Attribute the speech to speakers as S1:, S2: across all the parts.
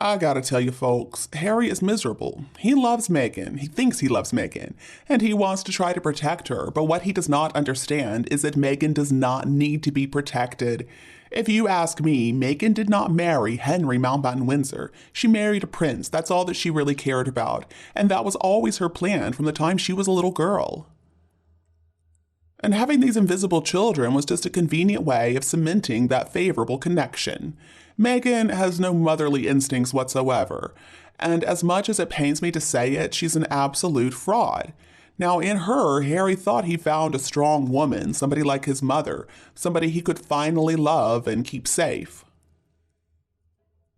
S1: I gotta tell you folks, Harry is miserable. He loves Meghan, he thinks he loves Meghan, and he wants to try to protect her, but what he does not understand is that Meghan does not need to be protected. If you ask me, Meghan did not marry Henry Mountbatten Windsor. She married a prince, that's all that she really cared about, and that was always her plan from the time she was a little girl. And having these invisible children was just a convenient way of cementing that favorable connection. Meghan has no motherly instincts whatsoever, and as much as it pains me to say it, she's an absolute fraud. Now, in her, Harry thought he found a strong woman, somebody like his mother, somebody he could finally love and keep safe.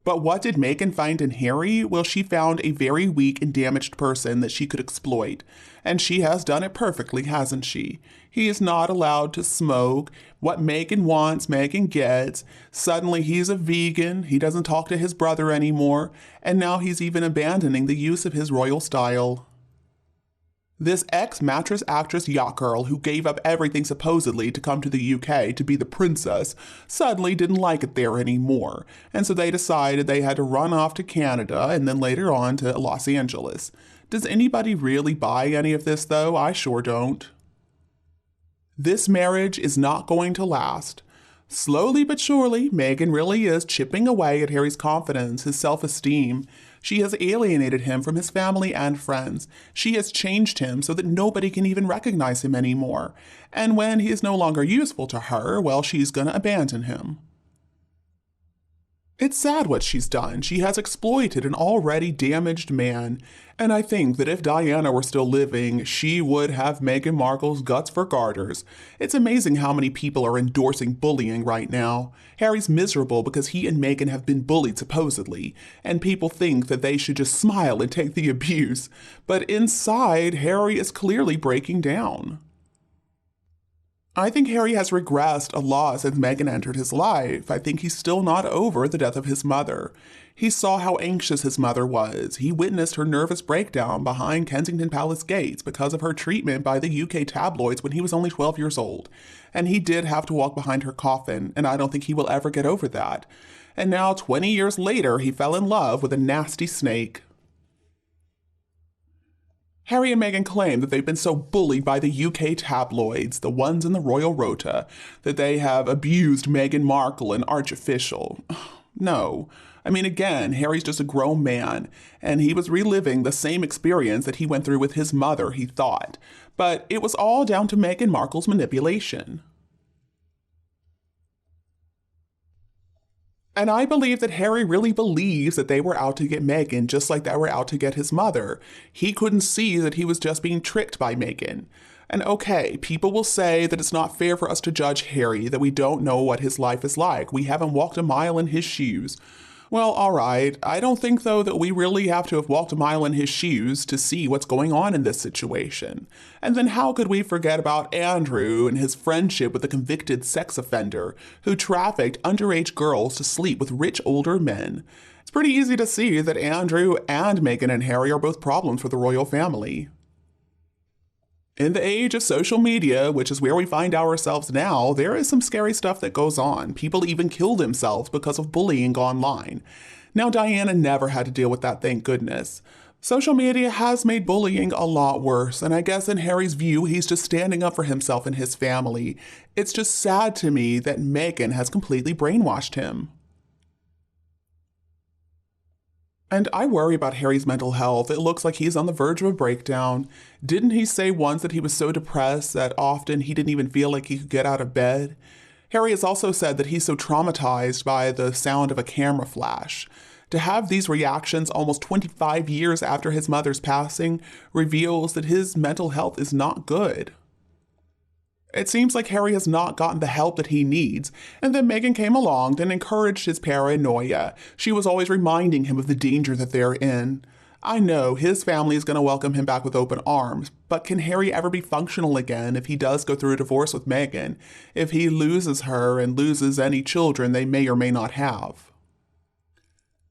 S1: But what did Meghan find in Harry? Well, she found a very weak and damaged person that she could exploit. And she has done it perfectly, hasn't she? He is not allowed to smoke. What Meghan wants, Meghan gets. Suddenly he's a vegan. He doesn't talk to his brother anymore. And now he's even abandoning the use of his royal style. This ex-mattress actress yacht girl who gave up everything supposedly to come to the UK to be the princess suddenly didn't like it there anymore, and so they decided they had to run off to Canada and then later on to Los Angeles. Does anybody really buy any of this though? I sure don't. This marriage is not going to last. Slowly but surely, Meghan really is chipping away at Harry's confidence, his self-esteem. She has alienated him from his family and friends. She has changed him so that nobody can even recognize him anymore. And when he is no longer useful to her, well, she's gonna abandon him. It's sad what she's done. She has exploited an already damaged man. And I think that if Diana were still living, she would have Meghan Markle's guts for garters. It's amazing how many people are endorsing bullying right now. Harry's miserable because he and Meghan have been bullied supposedly, and people think that they should just smile and take the abuse. But inside, Harry is clearly breaking down. I think Harry has regressed a lot since Meghan entered his life. I think he's still not over the death of his mother. He saw how anxious his mother was. He witnessed her nervous breakdown behind Kensington Palace gates because of her treatment by the UK tabloids when he was only 12 years old. And he did have to walk behind her coffin, and I don't think he will ever get over that. And now, 20 years later, he fell in love with a nasty snake. Harry and Meghan claim that they've been so bullied by the UK tabloids, the ones in the Royal Rota, that they have abused Meghan Markle, an archofficial. No. I mean, again, Harry's just a grown man, and he was reliving the same experience that he went through with his mother, he thought. But it was all down to Meghan Markle's manipulation. And I believe that Harry really believes that they were out to get Meghan just like they were out to get his mother. He couldn't see that he was just being tricked by Meghan. And okay, people will say that it's not fair for us to judge Harry, that we don't know what his life is like. We haven't walked a mile in his shoes. Well, all right. I don't think, though, that we really have to have walked a mile in his shoes to see what's going on in this situation. And then how could we forget about Andrew and his friendship with a convicted sex offender who trafficked underage girls to sleep with rich older men? It's pretty easy to see that Andrew and Meghan and Harry are both problems for the royal family. In the age of social media, which is where we find ourselves now, there is some scary stuff that goes on. People even kill themselves because of bullying online. Now, Diana never had to deal with that, thank goodness. Social media has made bullying a lot worse, and I guess in Harry's view, he's just standing up for himself and his family. It's just sad to me that Meghan has completely brainwashed him. And I worry about Harry's mental health. It looks like he's on the verge of a breakdown. Didn't he say once that he was so depressed that often he didn't even feel like he could get out of bed? Harry has also said that he's so traumatized by the sound of a camera flash. To have these reactions almost 25 years after his mother's passing reveals that his mental health is not good. It seems like Harry has not gotten the help that he needs, and then Meghan came along and encouraged his paranoia. She was always reminding him of the danger that they're in. I know his family is going to welcome him back with open arms, but can Harry ever be functional again if he does go through a divorce with Meghan, if he loses her and loses any children they may or may not have?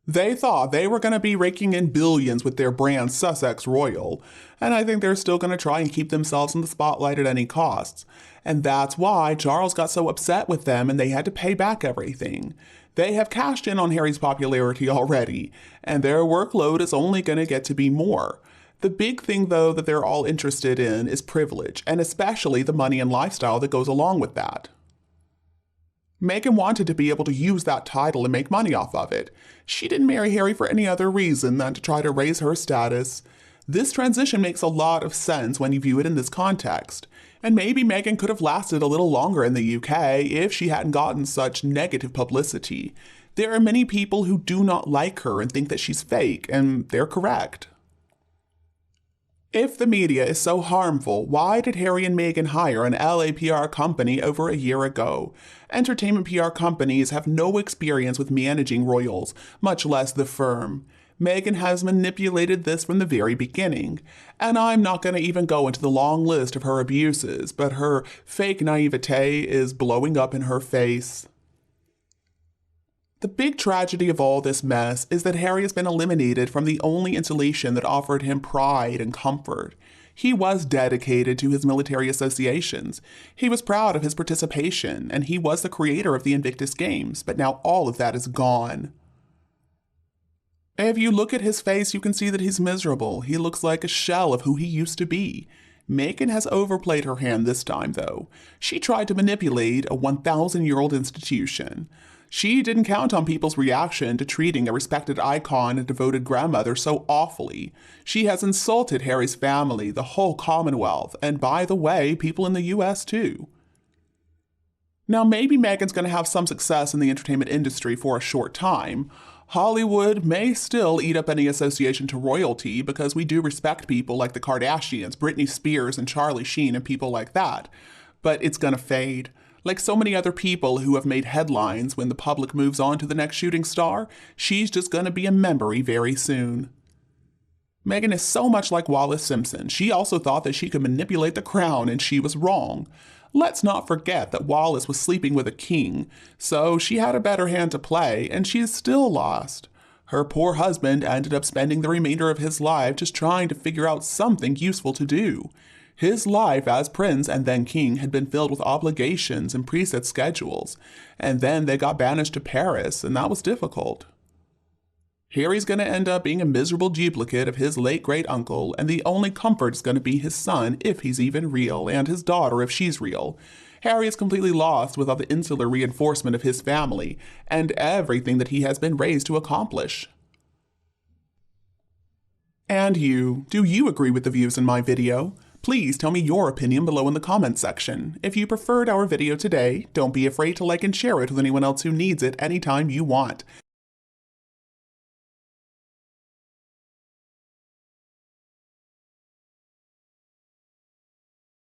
S1: They thought they were going to be raking in billions with their brand Sussex Royal, and I think they're still going to try and keep themselves in the spotlight at any costs. And that's why Charles got so upset with them and they had to pay back everything. They have cashed in on Harry's popularity already, and their workload is only going to get to be more. The big thing, though, that they're all interested in is privilege, and especially the money and lifestyle that goes along with that. Meghan wanted to be able to use that title and make money off of it. She didn't marry Harry for any other reason than to try to raise her status. This transition makes a lot of sense when you view it in this context. And maybe Meghan could have lasted a little longer in the UK if she hadn't gotten such negative publicity. There are many people who do not like her and think that she's fake, and they're correct. If the media is so harmful, why did Harry and Meghan hire an LA PR company over a year ago? Entertainment PR companies have no experience with managing royals, much less the firm. Meghan has manipulated this from the very beginning. And I'm not going to even go into the long list of her abuses, but her fake naivete is blowing up in her face. The big tragedy of all this mess is that Harry has been eliminated from the only installation that offered him pride and comfort. He was dedicated to his military associations. He was proud of his participation, and he was the creator of the Invictus Games, but now all of that is gone. If you look at his face, you can see that he's miserable. He looks like a shell of who he used to be. Meghan has overplayed her hand this time, though. She tried to manipulate a 1,000-year-old institution. She didn't count on people's reaction to treating a respected icon and devoted grandmother so awfully. She has insulted Harry's family, the whole Commonwealth, and by the way, people in the US too. Now maybe Meghan's going to have some success in the entertainment industry for a short time. Hollywood may still eat up any association to royalty because we do respect people like the Kardashians, Britney Spears and Charlie Sheen and people like that. But it's going to fade. Like so many other people who have made headlines when the public moves on to the next shooting star, she's just going to be a memory very soon. Meghan is so much like Wallis Simpson. She also thought that she could manipulate the crown, and she was wrong. Let's not forget that Wallis was sleeping with a king, so she had a better hand to play, and she is still lost. Her poor husband ended up spending the remainder of his life just trying to figure out something useful to do. His life as prince and then king had been filled with obligations and preset schedules, and then they got banished to Paris, and that was difficult. Harry's going to end up being a miserable duplicate of his late great-uncle, and the only comfort is going to be his son, if he's even real, and his daughter, if she's real. Harry is completely lost without the insular reinforcement of his family, and everything that he has been raised to accomplish. And you, do you agree with the views in my video? Please tell me your opinion below in the comments section. If you preferred our video today, don't be afraid to like and share it with anyone else who needs it anytime you want.